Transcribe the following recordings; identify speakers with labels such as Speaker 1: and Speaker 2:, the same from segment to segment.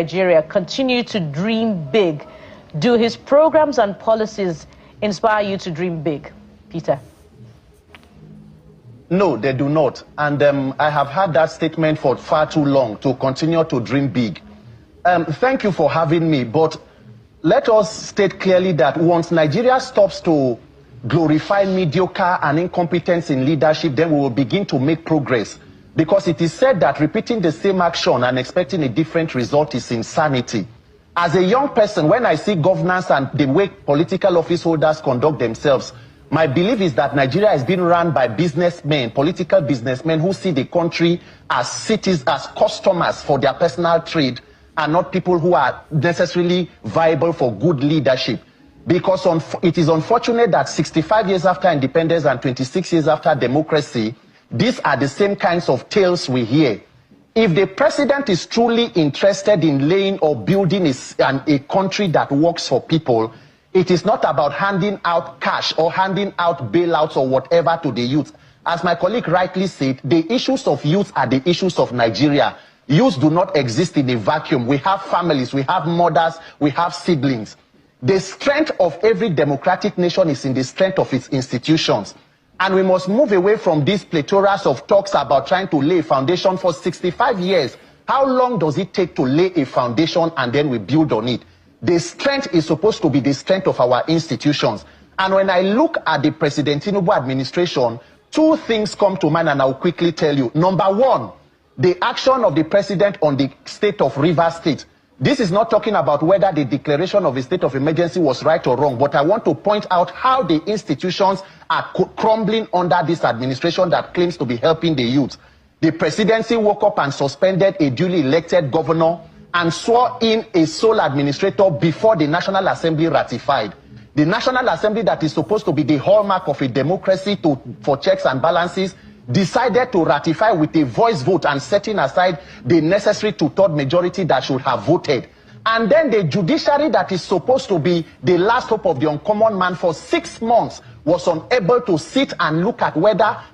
Speaker 1: Nigeria continue to dream big? Do his programs and policies inspire you to dream big? Peter.
Speaker 2: No, they do not. And I have had that statement for far too long, to continue to dream big. Thank you for having me, but let us state clearly that once Nigeria stops to glorify mediocre and incompetence in leadership, then we will begin to make progress. Because it is said that repeating the same action and expecting a different result is insanity. As a young person, when I see governance and the way political office holders conduct themselves, my belief is that Nigeria is being run by businessmen, political businessmen who see the country as cities, as customers for their personal trade, and not people who are necessarily viable for good leadership. Because it is unfortunate that 65 years after independence and 26 years after democracy, these are the same kinds of tales we hear. If the president is truly interested in laying or building a country that works for people, it is not about handing out cash or handing out bailouts or whatever to the youth. As my colleague rightly said, the issues of youth are the issues of Nigeria. Youth do not exist in a vacuum. We have families, we have mothers, we have siblings. The strength of every democratic nation is in the strength of its institutions. And we must move away from these plethoras of talks about trying to lay a foundation for 65 years. How long does it take to lay a foundation and then we build on it? The strength is supposed to be the strength of our institutions. And when I look at the President Tinubu administration, two things come to mind and I'll quickly tell you. Number one, the action of the president on the state of Rivers State. This is not talking about whether the declaration of a state of emergency was right or wrong, but I want to point out how the institutions are crumbling under this administration that claims to be helping the youth. The presidency woke up and suspended a duly elected governor and swore in a sole administrator before the National Assembly ratified. The National Assembly, that is supposed to be the hallmark of a democracy for checks and balances, decided to ratify with a voice vote and setting aside the necessary two-thirds majority that should have voted. And then the judiciary, that is supposed to be the last hope of the uncommon man, for 6 months was unable to sit and look at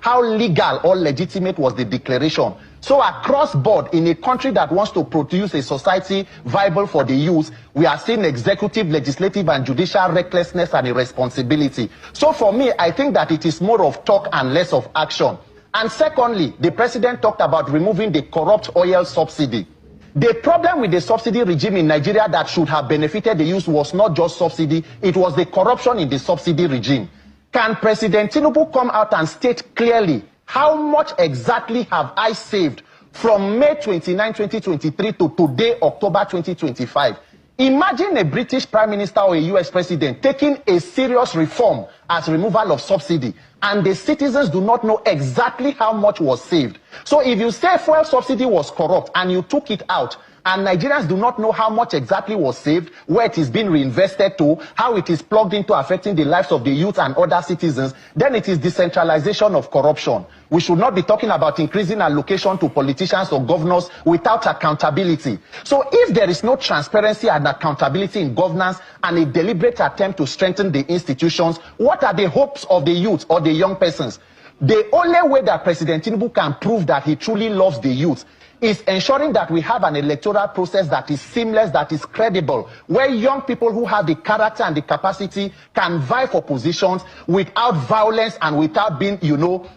Speaker 2: how legal or legitimate was the declaration. So across board, in a country that wants to produce a society viable for the youth, we are seeing executive, legislative, and judicial recklessness and irresponsibility. So for me, I think that it is more of talk and less of action. And secondly, the president talked about removing the corrupt oil subsidy. The problem with the subsidy regime in Nigeria that should have benefited the youth was not just subsidy, it was the corruption in the subsidy regime. Can President Tinubu come out and state clearly how much exactly have I saved from May 29, 2023 to today, October 2025? Imagine a British Prime Minister or a US President taking a serious reform as removal of subsidy, and the citizens do not know exactly how much was saved. So if you say fuel subsidy was corrupt and you took it out, and Nigerians do not know how much exactly was saved, where it is being reinvested to, how it is plugged into affecting the lives of the youth and other citizens, then it is decentralization of corruption. We should not be talking about increasing allocation to politicians or governors without accountability. So if there is no transparency and accountability in governance and a deliberate attempt to strengthen the institutions, what are the hopes of the youth or the young persons? The only way that President Tinubu can prove that he truly loves the youth is ensuring that we have an electoral process that is seamless, that is credible, where young people who have the character and the capacity can vie for positions without violence and without being,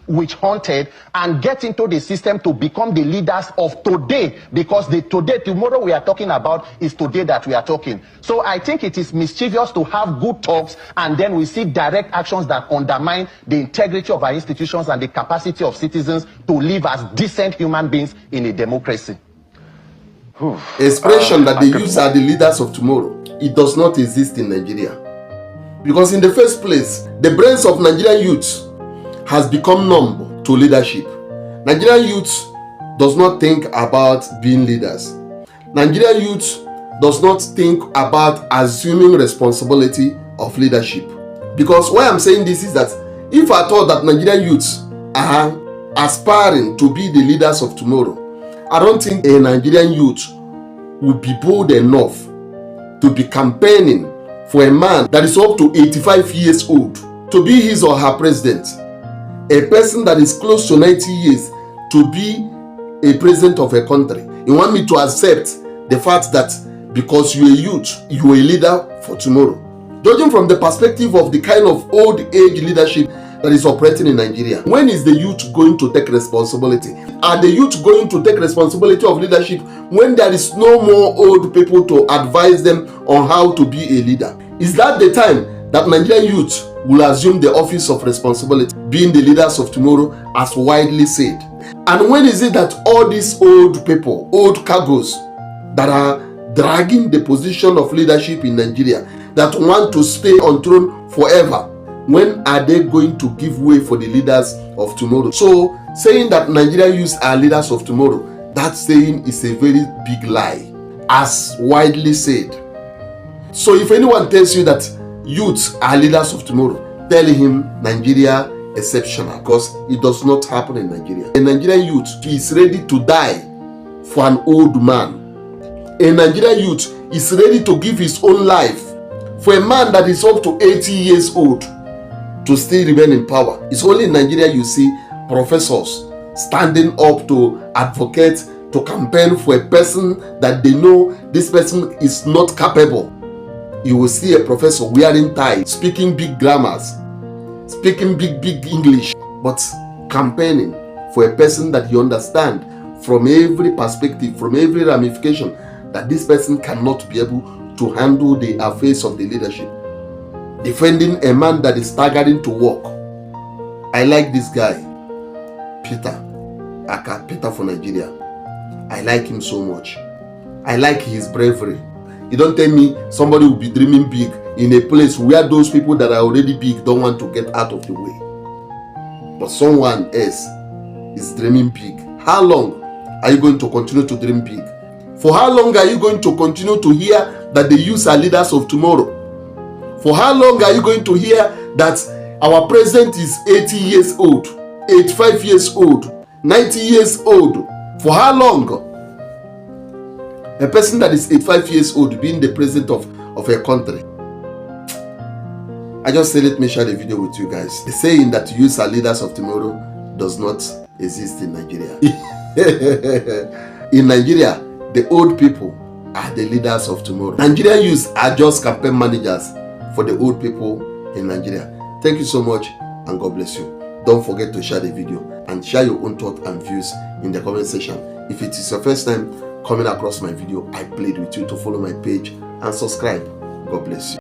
Speaker 2: witch hunted, and get into the system to become the leaders of today, because the tomorrow we are talking about is today that we are talking. So I think it is mischievous to have good talks and then we see direct actions that undermine the integrity of our institutions and the capacity of citizens to live as decent human beings in a democracy.
Speaker 3: Expression that the youths are the leaders of tomorrow, it does not exist in Nigeria. Because in the first place, the brains of Nigerian youths has become numb to leadership. Nigerian youths does not think about being leaders. Nigerian youths does not think about assuming responsibility of leadership. Because why I'm saying this is that if I thought that Nigerian youths are aspiring to be the leaders of tomorrow, I don't think a Nigerian youth would be bold enough to be campaigning for a man that is up to 85 years old to be his or her president. A person that is close to 90 years to be a president of a country. You want me to accept the fact that because you're a youth, you're a leader for tomorrow. Judging from the perspective of the kind of old age leadership that is operating in Nigeria, when is the youth going to take responsibility? Are the youth going to take responsibility of leadership when there is no more old people to advise them on how to be a leader? Is that the time that Nigerian youth will assume the office of responsibility, being the leaders of tomorrow, as widely said? And when is it that all these old people, old cargos that are dragging the position of leadership in Nigeria, that want to stay on throne forever, when are they going to give way for the leaders of tomorrow? So saying that Nigerian youths are leaders of tomorrow, that saying is a very big lie, as widely said. So if anyone tells you that youths are leaders of tomorrow, tell him Nigeria exceptional, because it does not happen in Nigeria. A Nigerian youth is ready to die for an old man. A Nigerian youth is ready to give his own life for a man that is up to 80 years old to still remain in power. It's only in Nigeria you see professors standing up to advocate, to campaign for a person that they know this person is not capable. You will see a professor wearing tie, speaking big grammars, speaking big English, but campaigning for a person that you understand from every perspective, from every ramification, that this person cannot be able to handle the affairs of the leadership. Defending a man that is staggering to work. I like this guy, Peter for Nigeria. I like him so much. I like his bravery. You don't tell me somebody will be dreaming big in a place where those people that are already big don't want to get out of the way. But someone else is dreaming big. How long are you going to continue to dream big? For how long are you going to continue to hear that the youths are leaders of tomorrow? For how long are you going to hear that our president is 80 years old, 85 years old, 90 years old? For how long? A person that is 85 years old being the president of a country. I just say let me share the video with you guys. The saying that youths are leaders of tomorrow does not exist in Nigeria. In Nigeria, the old people are the leaders of tomorrow. Nigerian youths are just campaign managers for the old people in Nigeria. Thank you so much and God bless you. Don't forget to share the video and share your own thoughts and views in the comment section. If it is your first time coming across my video, I plead with you to follow my page and subscribe. God bless you.